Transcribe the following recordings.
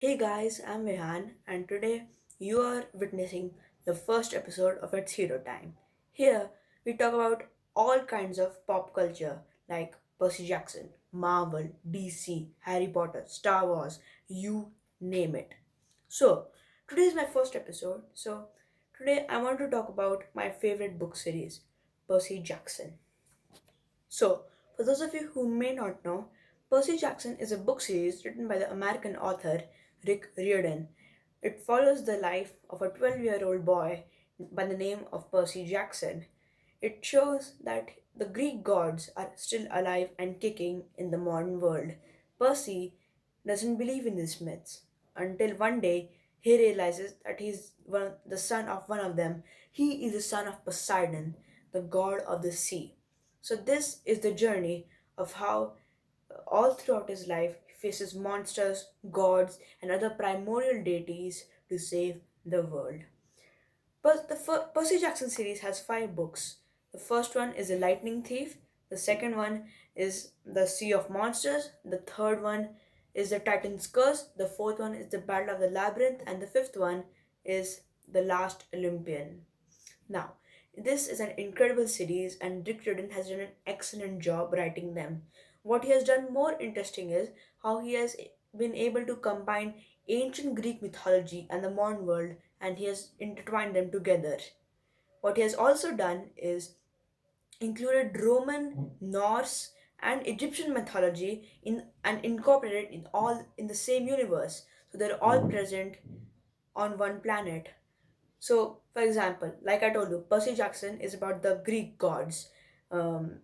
Hey guys, I'm Vihan, and today you are witnessing the first episode of It's Hero Time. Here, we talk about all kinds of pop culture like Percy Jackson, Marvel, DC, Harry Potter, Star Wars, you name it. So, today is my first episode. Today I want to talk about my favorite book series, Percy Jackson. So, for those of you who may not know, Percy Jackson is a book series written by the American author Rick Riordan. It follows the life of a 12-year-old boy by the name of Percy Jackson. It shows that the Greek gods are still alive and kicking in the modern world. Percy doesn't believe in these myths until one day he realizes that the son of one of them. He is the son of Poseidon, the god of the sea. So, this is the journey of how all throughout his life he faces monsters, gods, and other primordial deities to save the world. But the Percy Jackson series has five books. The first one is The Lightning Thief, the second one is The Sea of Monsters, the third one is The Titan's Curse, the fourth one is The Battle of the Labyrinth, and the fifth one is The Last Olympian. Now, this is an incredible series, and Rick Riordan has done an excellent job writing them. What he has done more interesting is how he has been able to combine ancient Greek mythology and the modern world, and he has intertwined them together. What he has also done is included Roman, Norse, and Egyptian mythology in and incorporated in all in the same universe. So they're all present on one planet. So, for example, like I told you, Percy Jackson is about the Greek gods. Um,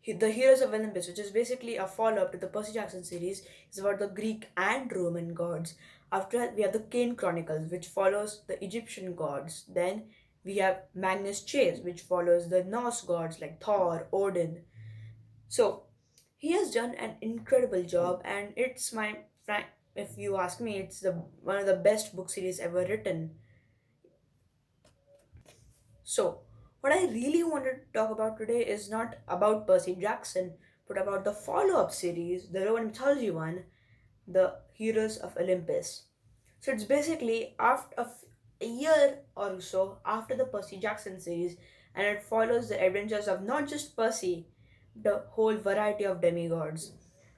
the Heroes of Olympus, which is basically a follow up to the Percy Jackson series, is about the Greek and Roman gods. After that, we have the Kane Chronicles, which follows the Egyptian gods. Then we have Magnus Chase, which follows the Norse gods like Thor, Odin. So he has done an incredible job, and it's if you ask me, it's the one of the best book series ever written. So, what I really wanted to talk about today is not about Percy Jackson, but about the follow up series, the Roman mythology one, the Heroes of Olympus. So, it's basically a year or so after the Percy Jackson series, and it follows the adventures of not just Percy, the whole variety of demigods.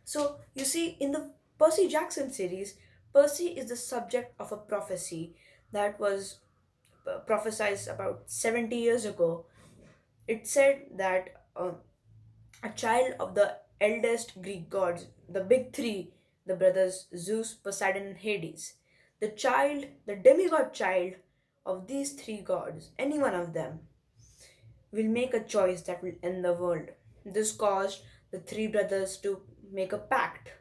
So, you see, in the Percy Jackson series, Percy is the subject of a prophecy that was prophesied about 70 years ago. It said that a child of the eldest Greek gods, the big three, the brothers Zeus, Poseidon, and Hades, the demigod child of these three gods, any one of them, will make a choice that will end the world. This caused the three brothers to make a pact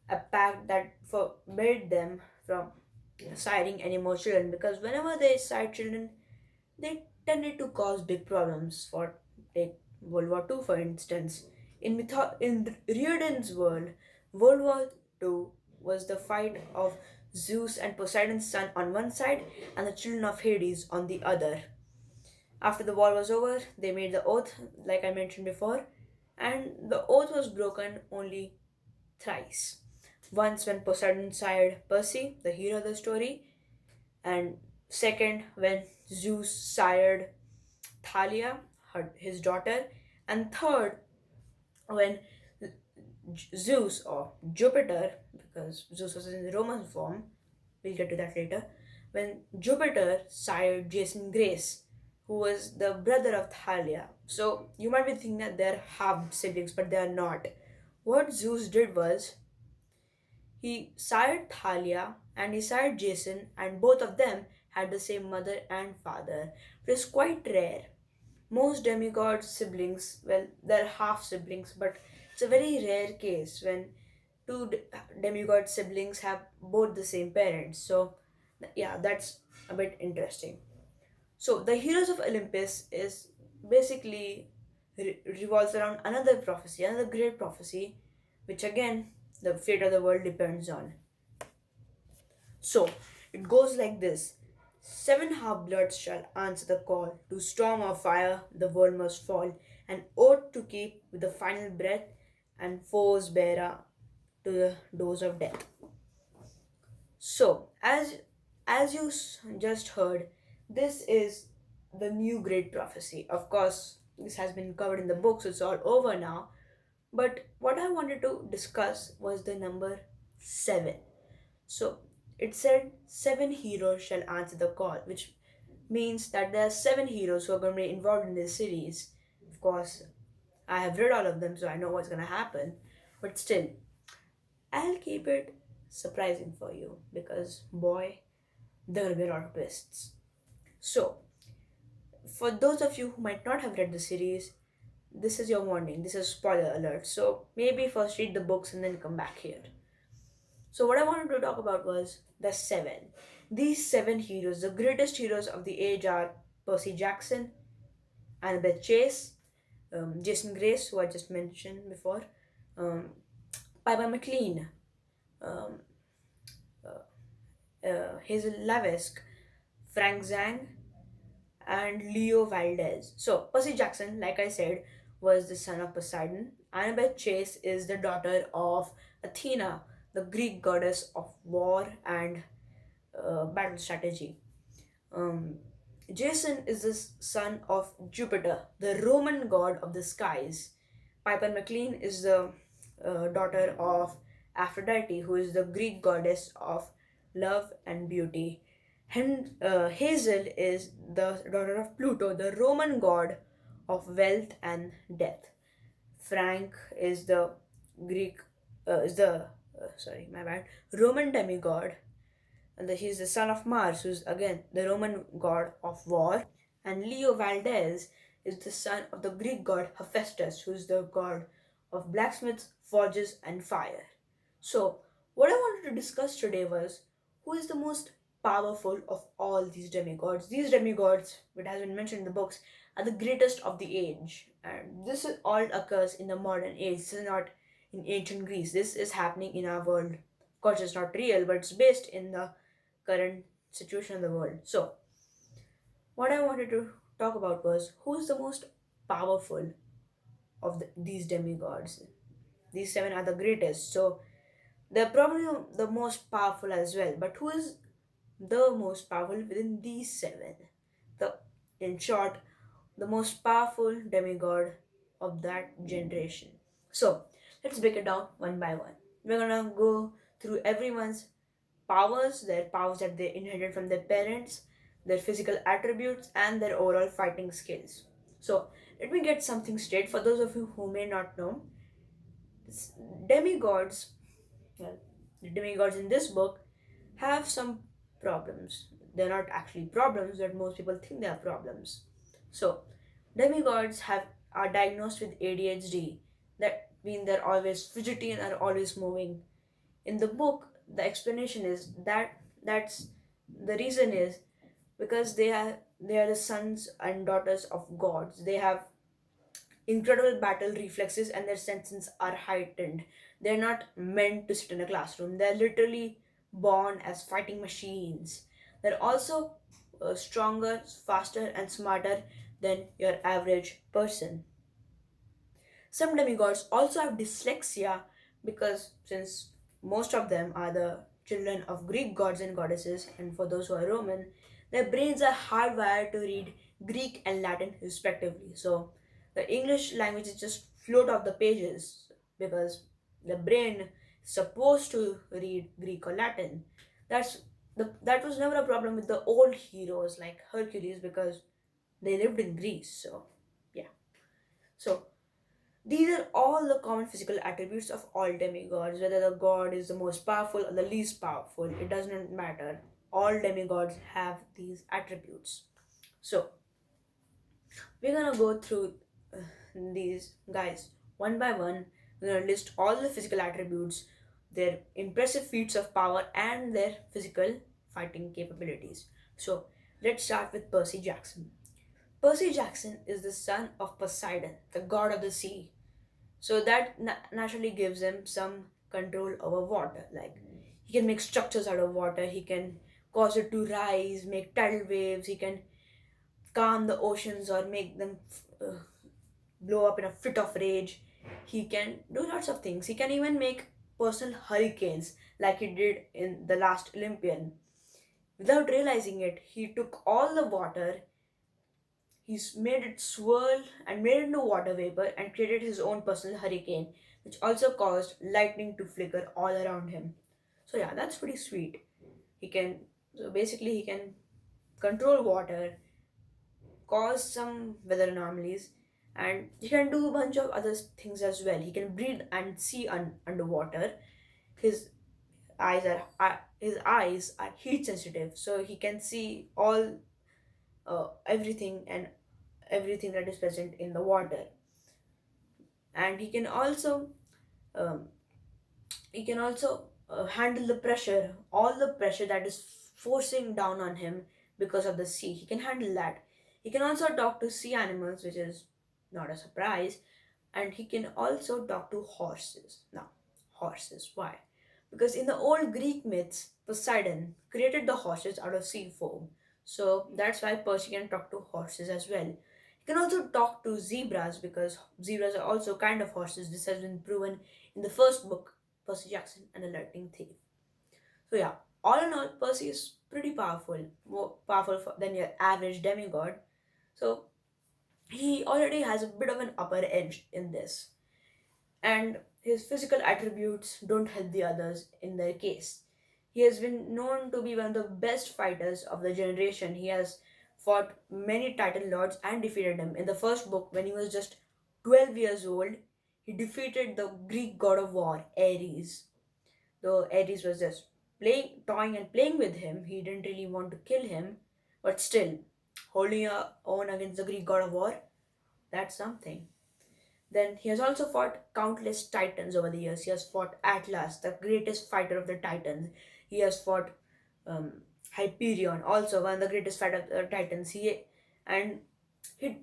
that forbade them from siring any more children, because whenever they sire children, they tended to cause big problems. For take World War II for instance. In Riordan's world, World War II was the fight of Zeus and Poseidon's son on one side and the children of Hades on the other. After the war was over, they made the oath, like I mentioned before, and the oath was broken only thrice. Once when Poseidon sired Percy, the hero of the story, and second when Zeus sired Thalia, his daughter, and third when Zeus or Jupiter, because Zeus was in the Roman form, we'll get to that later, when Jupiter sired Jason Grace, who was the brother of Thalia. So you might be thinking that they're half siblings, but they are not. What Zeus did was he sired Thalia and he sired Jason, and both of them had the same mother and father. It is quite rare. Most demigod siblings, well, they're half siblings, but it's a very rare case when demigod siblings have both the same parents. So, yeah, that's a bit interesting. So, the Heroes of Olympus is basically revolves around another prophecy, another great prophecy, which again the fate of the world depends on. So it goes like this: seven half bloods shall answer the call. To storm or fire, the world must fall. An oath to keep with the final breath, and foes bearer to the doors of death. So, as you just heard, this is the new great prophecy. Of course, this has been covered in the books, it's all over now. But what I wanted to discuss was the number 7. So, it said 7 heroes shall answer the call, which means that there are 7 heroes who are going to be involved in this series. Of course, I have read all of them, so I know what's going to happen. But still, I'll keep it surprising for you because, boy, there will be a lot of twists. So, for those of you who might not have read the series, this is your warning. This is spoiler alert. So, maybe first read the books and then come back here. So, what I wanted to talk about was the 7. These 7 heroes, the greatest heroes of the age, are Percy Jackson, Annabeth Chase, Jason Grace, who I just mentioned before, um, Piper McLean, um, Hazel Lavesk, Frank Zhang, and Leo Valdez. So, Percy Jackson, like I said, was the son of Poseidon. Annabeth Chase is the daughter of Athena, the Greek goddess of war and battle strategy. Um, Jason is the son of Jupiter, the Roman god of the skies. Piper McLean is the daughter of Aphrodite, who is the Greek goddess of love and beauty. Hazel is the daughter of Pluto, the Roman god of wealth and death. Frank is the Greek, is the, sorry, my bad, Roman demigod, and he's the son of Mars, who's again the Roman god of war. And Leo Valdez is the son of the Greek god Hephaestus, who's the god of blacksmiths, forges, and fire. So, what I wanted to discuss today was who is the most powerful of all these demigods. These demigods, which has been mentioned in the books, are the greatest of the age, and this all occurs in the modern age. This is not in ancient Greece. This is happening in our world. Of course, it's not real, but it's based in the current situation of the world. So, what I wanted to talk about was who is the most powerful of these demigods. These 7 are the greatest, so they're probably the most powerful as well. But who is the most powerful within these 7? The, in short, the most powerful demigod of that generation. So let's break it down one by one. We're gonna go through everyone's powers, their powers that they inherited from their parents, their physical attributes, and their overall fighting skills. So let me get something straight for those of you who may not know. Demigods, well, the demigods in this book have some problems. They're not actually problems, but most people think they are problems. So, demigods are diagnosed with ADHD. That means they're always fidgety and are always moving. In the book, the explanation is that's the reason is because they are the sons and daughters of gods. They have incredible battle reflexes and their senses are heightened. They're not meant to sit in a classroom. They're literally born as fighting machines. They're also stronger, faster, and smarter than your average person. Some demigods also have dyslexia because since most of them are the children of Greek gods and goddesses, and for those who are Roman, their brains are hardwired to read Greek and Latin respectively. So the English language is just float off the pages because the brain is supposed to read Greek or Latin. That's that was never a problem with the old heroes like Hercules because they lived in Greece. So yeah. So these are all the common physical attributes of all demigods, whether the god is the most powerful or the least powerful, it does not matter. All demigods have these attributes. So, we're gonna go through these guys one by one. We're gonna list all the physical attributes, their impressive feats of power, and their physical fighting capabilities. So, let's start with Percy Jackson. Percy Jackson is the son of Poseidon, the god of the sea. So that naturally gives him some control over water. Like he can make structures out of water, he can cause it to rise, make tidal waves, he can calm the oceans or make them uh, blow up in a fit of rage. He can do lots of things. He can even make personal hurricanes like he did in The Last Olympian. Without realizing it, he took all the water, he's made it swirl and made it into water vapor and created his own personal hurricane, which also caused lightning to flicker all around him. So yeah, that's pretty sweet. He can he can control water, cause some weather anomalies, and he can do a bunch of other things as well. He can breathe and see underwater. His his eyes are heat sensitive, so he can see all everything and everything that is present in the water. And um, he can also handle the pressure, all the pressure that is forcing down on him because of the sea. He can handle that. He can also talk to sea animals, which is not a surprise. And he can also talk to horses. Now, horses, why? Because in the old Greek myths, Poseidon created the horses out of sea foam. So that's why Percy can talk to horses as well. He can also talk to zebras because zebras are also kind of horses. This has been proven in the first book, Percy Jackson and the Lightning Thief. So yeah, all in all, Percy is pretty powerful, more powerful than your average demigod. So he already has a bit of an upper edge in this, and his physical attributes don't help the others in their case. He has been known to be one of the best fighters of the generation. He has fought many Titan Lords and defeated them. In the first book, when he was just 12 years old, he defeated the Greek god of war, Ares. Though Ares was just toying and playing with him, he didn't really want to kill him, but still, holding your own against the Greek god of war, that's something. Then he has also fought countless titans over the years. He has fought Atlas, the greatest fighter of the titans. He has fought um, Hyperion, also one of the greatest fighter of the titans. And he,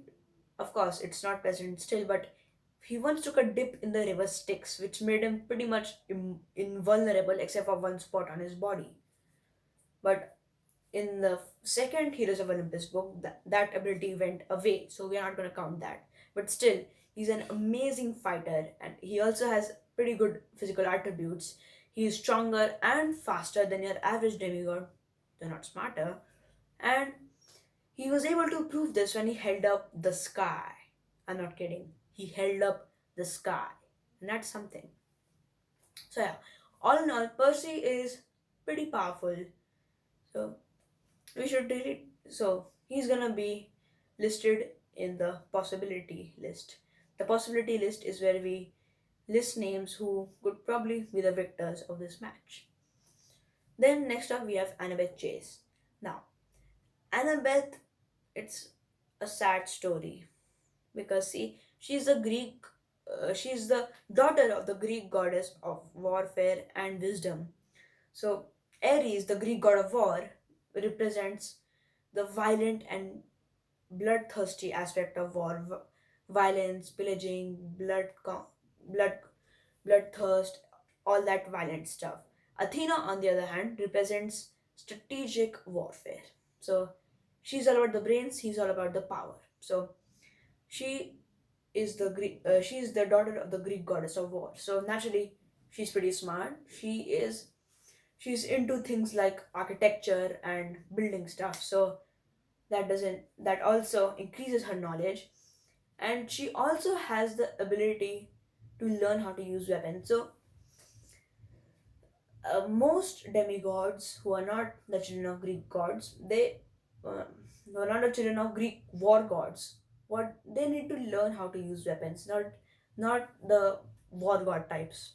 of course, it's not present still, but he once took a dip in the river Styx, which made him pretty much invulnerable except for one spot on his body. But in the second Heroes of Olympus book, that ability went away, so we are not going to count that. But still, he's an amazing fighter, and he also has pretty good physical attributes. He is stronger and faster than your average demigod. They're not smarter. And he was able to prove this when he held up the sky. I'm not kidding. He held up the sky. And that's something. So, yeah, all in all, Percy is pretty powerful. So, we should delete. So he's gonna be listed in the possibility list. The possibility list is where we list names who could probably be the victors of this match. Then next up we have Annabeth Chase. Now, Annabeth, it's a sad story because see, she's the daughter of the Greek goddess of warfare and wisdom. So Ares, the Greek god of war, represents the violent and bloodthirsty aspect of war, violence, pillaging, blood, bloodthirst, all that violent stuff. Athena, on the other hand, represents strategic warfare. So she's all about the brains, he's all about the power. So she she's the daughter of the Greek goddess of war. So naturally, she's pretty smart. She's into things like architecture and building stuff. So that also increases her knowledge, and she also has the ability to learn how to use weapons. So most demigods who are not the children of Greek gods, uh, who are not the children of Greek war gods, what they need to learn how to use weapons, not the war god types.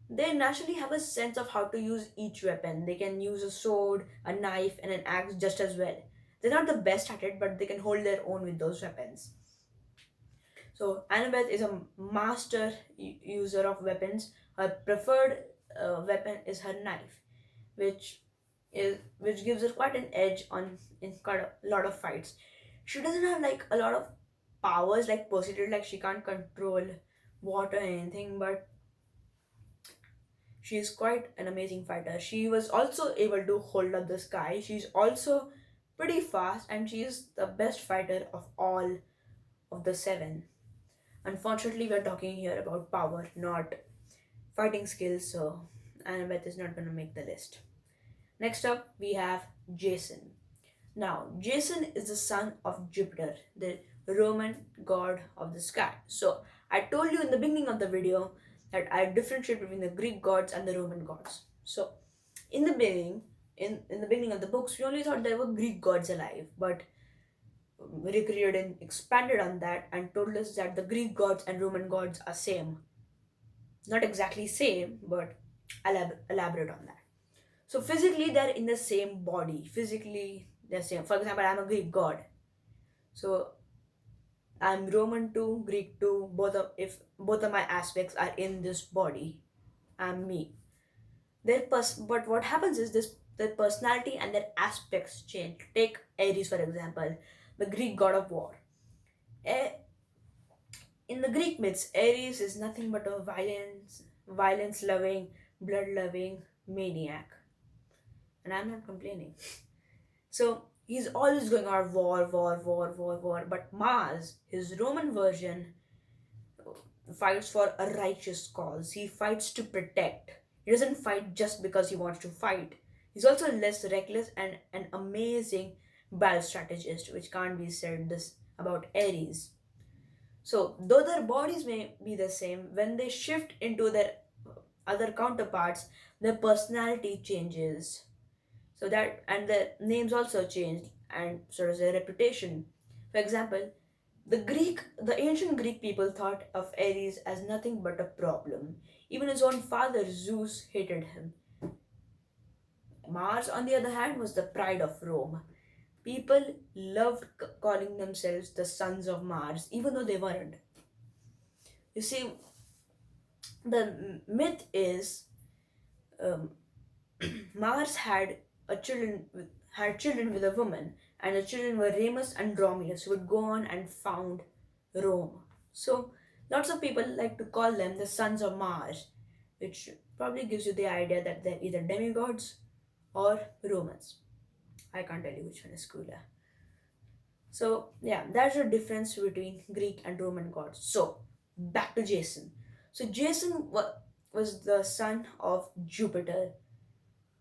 They naturally have a sense of how to use each weapon. They can use a sword, a knife, and an axe just as well. They're not the best at it, but they can hold their own with those weapons. So Annabeth is a master user of weapons. Her preferred weapon is her knife, which which gives her quite an edge on in quite a lot of fights. She doesn't have like a lot of powers like Percy did, like she can't control water or anything, but she is quite an amazing fighter. She was also able to hold up the sky. She's also pretty fast, and she is the best fighter of all of the seven. Unfortunately, we're talking here about power, not fighting skills, so Annabeth is not going to make the list. Next up, we have Jason. Now, Jason is the son of Jupiter, the Roman god of the sky. So, I told you in the beginning of the video that I differentiate between the Greek gods and the Roman gods. So, in the beginning, in the beginning of the books, we only thought there were Greek gods alive, but Rick Riordan expanded on that and told us that the Greek gods and Roman gods are same. Not exactly same, but elaborate on that. So physically, they're in the same body. Physically, they're same. For example, I'm a Greek god. So I'm Roman too, Greek too. If both of my aspects are in this body, I'm me. But what happens is this: their personality and their aspects change. Take Ares for example, the Greek god of war. A- In the Greek myths, Ares is nothing but a violence loving, blood loving maniac, and I'm not complaining. So he's always going on war, war, war, war, war. But Mars, his Roman version, fights for a righteous cause. He fights to protect. He doesn't fight just because he wants to fight. He's also less reckless and an amazing battle strategist, which can't be said this about Ares. So, though their bodies may be the same, when they shift into their other counterparts, their personality changes. So that and the names also changed, and so does their reputation. For example, the ancient Greek people thought of Ares as nothing but a problem. Even his own father Zeus hated him. Mars, on the other hand, was the pride of Rome. People loved calling themselves the sons of Mars, even though they weren't. You see, the myth is um, Mars had children with a woman, and the children were Remus and Romulus, who would go on and found Rome. So lots of people like to call them the sons of Mars, which probably gives you the idea that they're either demigods or Romans. I can't tell you which one is cooler. So yeah, that's the difference between Greek and Roman gods. So back to Jason. So was the son of Jupiter,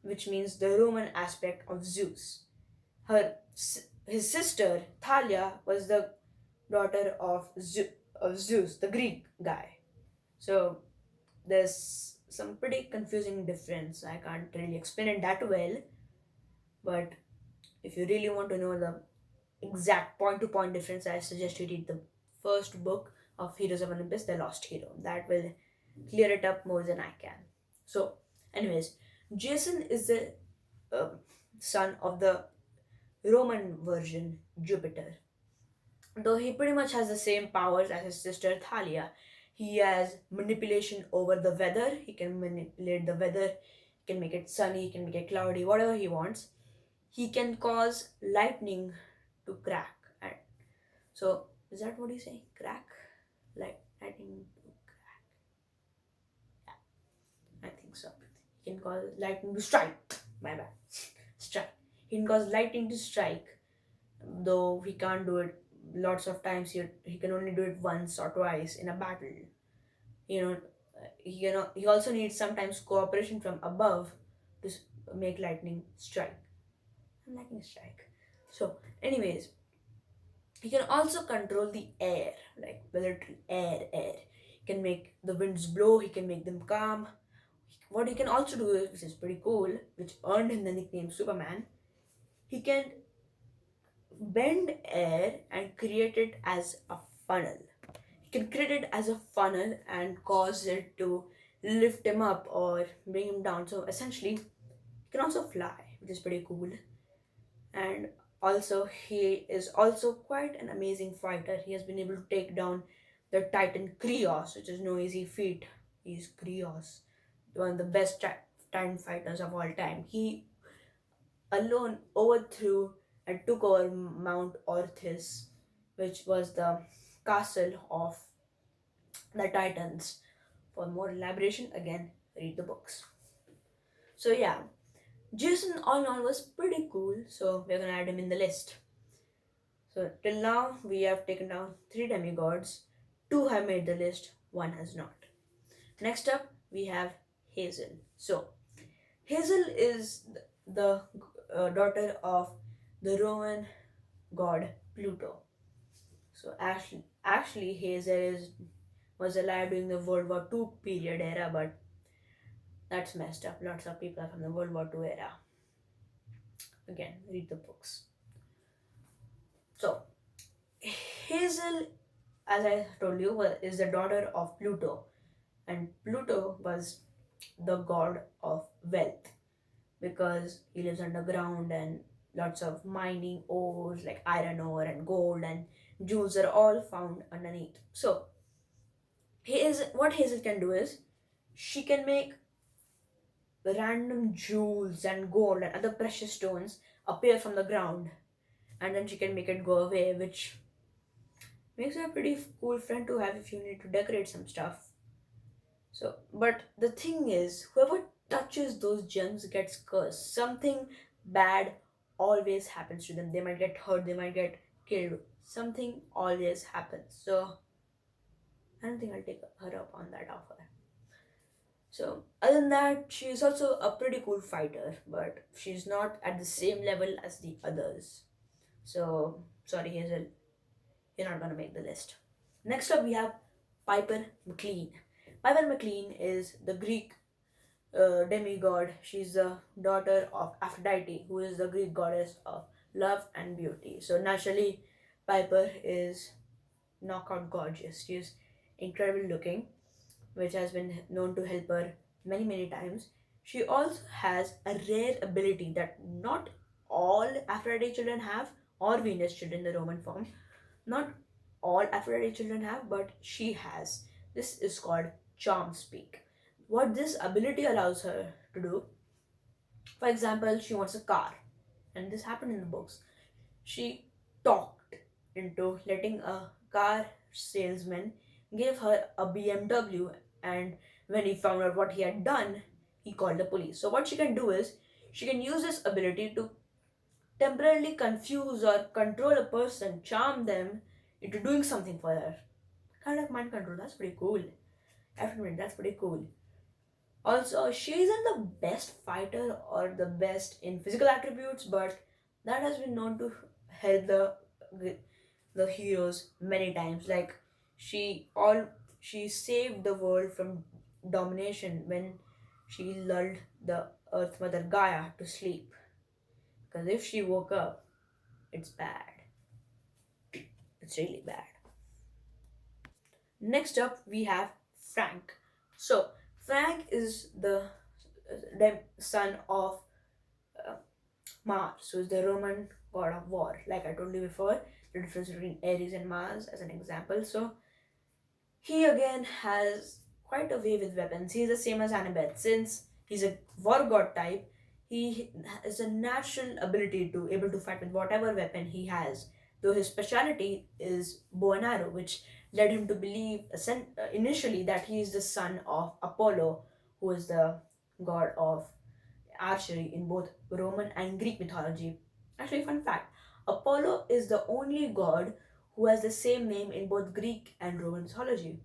which means the Roman aspect of Zeus. His sister Thalia was the daughter of Zeus, the Greek guy. So there's some pretty confusing difference. I can't really explain it that well, but if you really want to know the exact point to point difference, I suggest you read the first book of Heroes of Olympus, The Lost Hero. That will clear it up more than I can. So, anyways, Jason is the uh, son of the Roman version, Jupiter. Though he pretty much has the same powers as his sister Thalia, he has manipulation over the weather. He can manipulate the weather, he can make it sunny, he can make it cloudy, whatever he wants. He can cause lightning to crack. And so, is that what he's saying? Crack? Like lightning to crack. Yeah, I think so. He can cause lightning to strike. My bad. Strike. He can cause lightning to strike, though he can't do it lots of times. He can only do it once or twice in a battle. You know, he also needs sometimes cooperation from above to make lightning strike. Lightning strike. So, anyways, he can also control the air, like literal air. He can make the winds blow. He can make them calm. What he can also do, which is pretty cool, which earned him the nickname Superman, he can bend air and create it as a funnel. He can create it as a funnel and cause it to lift him up or bring him down. So essentially, he can also fly, which is pretty cool. And also, he is also quite an amazing fighter. He has been able to take down the Titan Krios, which is no easy feat. He's Krios, one of the best Titan fighters of all time. He alone overthrew and took over Mount Orthis, which was the castle of the Titans. For more elaboration, again, read the books. So yeah, Jason all in all was pretty cool, so we're gonna add him in the list. So till now we have taken down 3 demigods, 2 have made the list, 1 has not. Next up we have Hazel. So Hazel is the daughter of the Roman god Pluto. So actually Hazel was alive during the World War II period era, but that's messed up. Lots of people are from the World War II era. Again, read the books. So Hazel, as I told you, is the daughter of Pluto, and Pluto was the god of wealth because he lives underground and lots of mining ores like iron ore and gold and jewels are all found underneath. So what Hazel can do is she can make random jewels and gold and other precious stones appear from the ground, and then she can make it go away, which makes her a pretty cool friend to have if you need to decorate some stuff. So, but the thing is, whoever touches those gems gets cursed. Something bad always happens to them. They might get hurt, they might get killed. Something always happens. So, I don't think I'll take her up on that offer. So, other than that, she is also a pretty cool fighter, but she's not at the same level as the others. So, sorry, Hazel, you're not gonna make the list. Next up, we have Piper McLean. Piper McLean is the Greek demigod. She's the daughter of Aphrodite, who is the Greek goddess of love and beauty. So naturally, Piper is knockout gorgeous. She's incredible looking, which has been known to help her many times. She also has a rare ability that not all Aphrodite children have, or Venus children, the Roman form. Not all Aphrodite children have, but she has. This is called charm speak. What this ability allows her to do, for example, she wants a car, and this happened in the books. She talked into letting a car salesman give her a BMW, and when he found out what he had done, he called the police. So, what she can do is she can use this ability to temporarily confuse or control a person, charm them into doing something for her. Kind of mind control, that's pretty cool. I have to admit, that's pretty cool. Also, she isn't the best fighter or the best in physical attributes, but that has been known to help the heroes many times. Like she saved the world from domination when she lulled the Earth Mother Gaia to sleep. Because if she woke up, it's bad. It's really bad. Next up, we have Frank. So Frank is the son of uh, Mars, so is the Roman god of war. Like I told you before, the difference between Ares and Mars as an example. So he again has quite a way with weapons. He's the same as Annabeth. Since he's a war god type, he has a natural ability to able to fight with whatever weapon he has. Though his specialty is bow and arrow, which led him to believe initially that he is the son of Apollo, who is the god of archery in both Roman and Greek mythology. Actually, fun fact, Apollo is the only god who has the same name in both Greek and Roman mythology.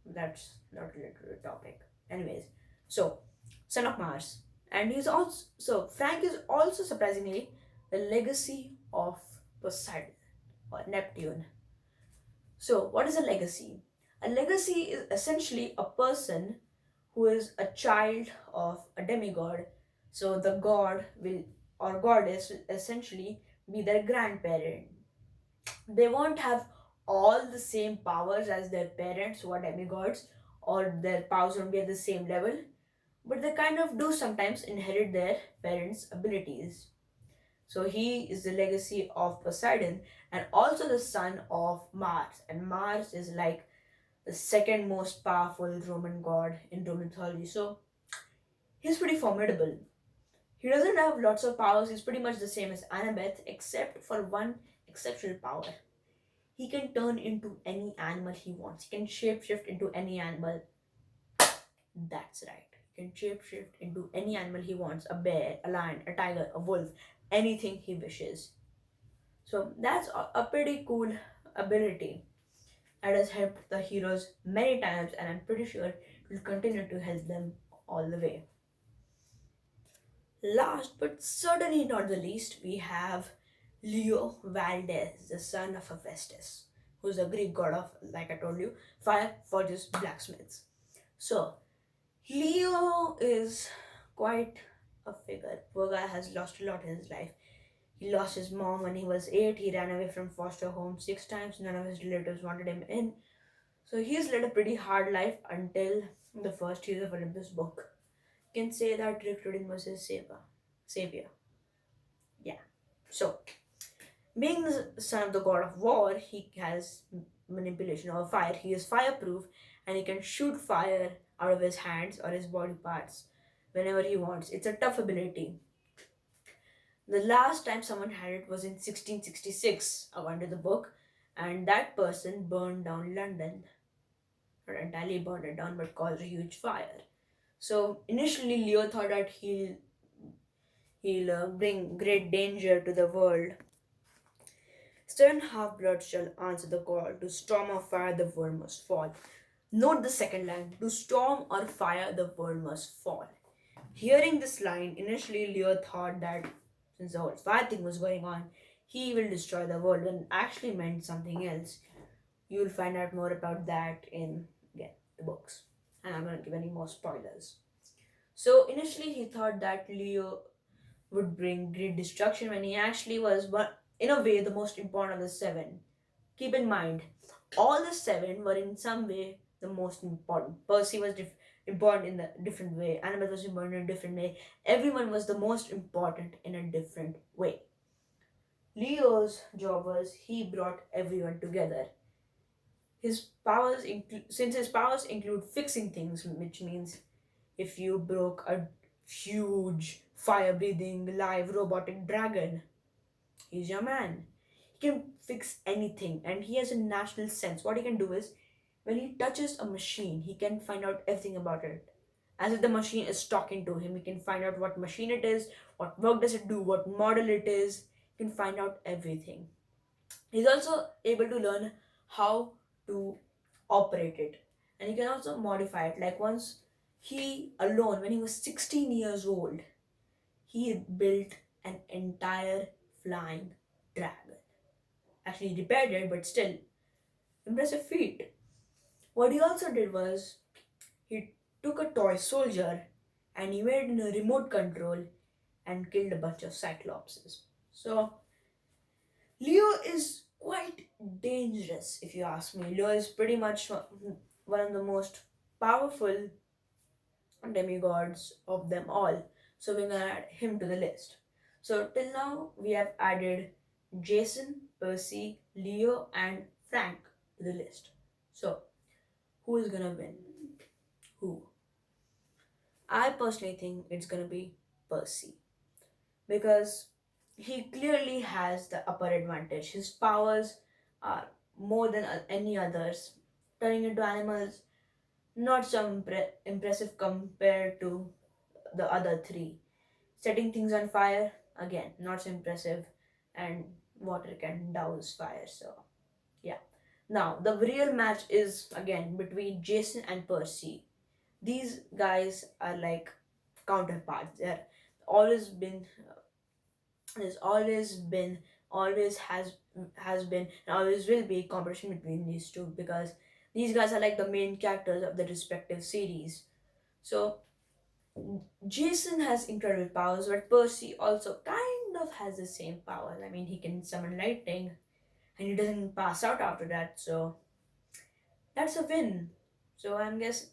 That's not related to the topic. Anyways, so son of Mars. And he's also, so Frank is also surprisingly the legacy of Poseidon or Neptune. So, what is a legacy? A legacy is essentially a person who is a child of a demigod. So the god will or goddess will essentially be their grandparent. They won't have all the same powers as their parents who are demigods, or their powers won't be at the same level, but they kind of do sometimes inherit their parents' abilities. So he is the legacy of Poseidon and also the son of Mars. And Mars is like the second most powerful Roman god in Roman mythology. So he's pretty formidable. He doesn't have lots of powers, he's pretty much the same as Annabeth, except for one exceptional power. He can turn into any animal he wants. He can shapeshift into any animal. That's right. He can shapeshift into any animal he wants, a bear, a lion, a tiger, a wolf, anything he wishes. So that's a pretty cool ability that has helped the heroes many times, and I'm pretty sure it will continue to help them all the way. Last but certainly not the least, we have Leo Valdez, the son of Hephaestus, who's a Greek god of, like I told you, fire, forges, blacksmiths. So, Leo is quite a figure. Poor guy has lost a lot in his life. He lost his mom when he was 8. He ran away from foster home 6 times. None of his relatives wanted him in. So he's led a pretty hard life until the first years of Olympus book. You can say that recruiting was his savior. Yeah. So, being the son of the god of war, he has manipulation of fire. He is fireproof and he can shoot fire out of his hands or his body parts whenever he wants. It's a tough ability. The last time someone had it was in 1666, according to the book, and that person burned down London. Not entirely burned it down, but caused a huge fire. So initially, Leo thought that he'll bring great danger to the world. Stern half-blood shall answer the call. To storm or fire, the world must fall. Note the second line. To storm or fire, the world must fall. Hearing this line, initially Leo thought that since the whole fire thing was going on, he will destroy the world, and actually meant something else. You'll find out more about that in, again, the books. And I'm not going to give any more spoilers. So initially he thought that Leo would bring great destruction when he actually was, but in a way, the most important of the seven. Keep in mind, all the seven were in some way the most important. Percy was important in a different way. Annabeth was important in a different way. Everyone was the most important in a different way. Leo's job was he brought everyone together. Since his powers include fixing things, which means if you broke a huge fire-breathing live robotic dragon, he's your man. He can fix anything and he has a national sense. What he can do is when he touches a machine, he can find out everything about it. As if the machine is talking to him, he can find out what machine it is, what work does it do, what model it is. He can find out everything. He's also able to learn how to operate it, and he can also modify it. Like once he alone, when he was 16 years old, he built an entire flying dragon. Actually, he repaired it, but still, impressive feat. What he also did was he took a toy soldier and he made it in a remote control and killed a bunch of cyclopses. So Leo is quite dangerous, if you ask me. Leo is pretty much one of the most powerful demigods of them all. So we're gonna add him to the list. So till now we have added Jason, Percy, Leo, and Frank to the list. So who is gonna win? Who? I personally think it's gonna be Percy because he clearly has the upper advantage. His powers are more than any others. Turning into animals, not so impressive compared to the other three. Setting things on fire, again, not so impressive. And water can douse fire, so yeah. Now, the real match is again between Jason and Percy. These guys are like counterparts. They're always been there's always been always has been and always will be competition between these two because these guys are like the main characters of the respective series. So Jason has incredible powers, but Percy also kind of has the same powers. I mean, he can summon lightning and he doesn't pass out after that, so that's a win. So I'm guess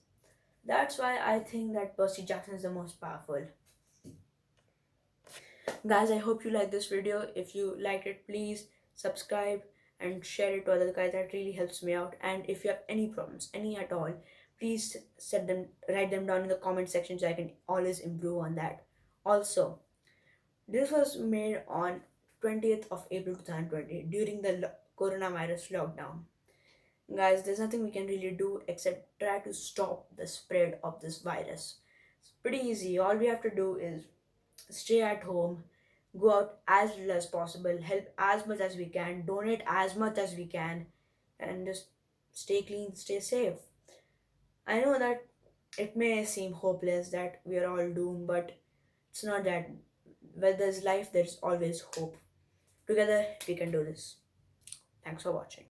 that's why I think that Percy Jackson is the most powerful. Guys, I hope you like this video. If you liked it, please subscribe and share it to other guys. That really helps me out. And if you have any problems, any at all, please write them down in the comment section so I can always improve on that. Also, this was made on 20th of April 2020 during the coronavirus lockdown. Guys, there's nothing we can really do except try to stop the spread of this virus. It's pretty easy. All we have to do is stay at home, go out as little as possible, help as much as we can, donate as much as we can, and just stay clean, stay safe. I know that it may seem hopeless that we are all doomed, but It's not that where there's life, there's always hope. Together, we can do this. Thanks for watching.